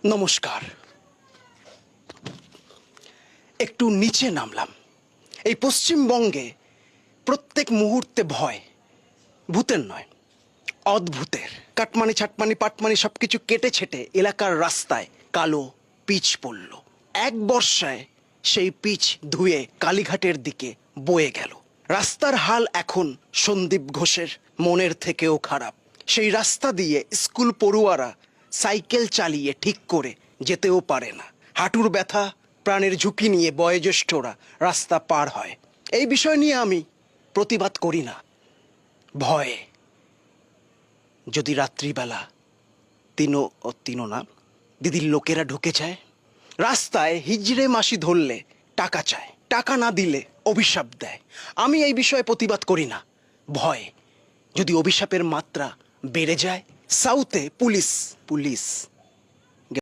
নমস্কার। একটু নিচে নামলাম। এই পশ্চিমবঙ্গে প্রত্যেক মুহূর্তে ভয়, ভূতের নয়, অদ্ভুতের। কাটমানি ছাটমানি পাটমানি সবকিছু কেটে ছেটে এলাকার রাস্তায় কালো পিচ পড়ল। এক বর্ষায় সেই পিচ ধুয়ে কালীঘাটের দিকে বয়ে গেল। রাস্তার হাল এখন সন্দীপ ঘোষের মনের থেকেও খারাপ। সেই রাস্তা দিয়ে স্কুল পড়ুয়ারা সাইকেল চালিয়ে ঠিক করে যেতেও পারে না। হাঁটুর ব্যথা, প্রাণের ঝুঁকি নিয়ে বয়োজ্যেষ্ঠরা রাস্তা পার হয়। এই বিষয় নিয়ে আমি প্রতিবাদ করি না, ভয়ে। যদি রাত্রিবেলা তিনো না দিদির লোকেরা ঢুকে যায়, রাস্তায় হিজড়ে মাসি ধরলে টাকা চায়, টাকা না দিলে অভিশাপ দেয়। আমি এই বিষয়ে প্রতিবাদ করি না, ভয়। যদি অভিশাপের মাত্রা বেড়ে যায়, সাউথে পুলিশ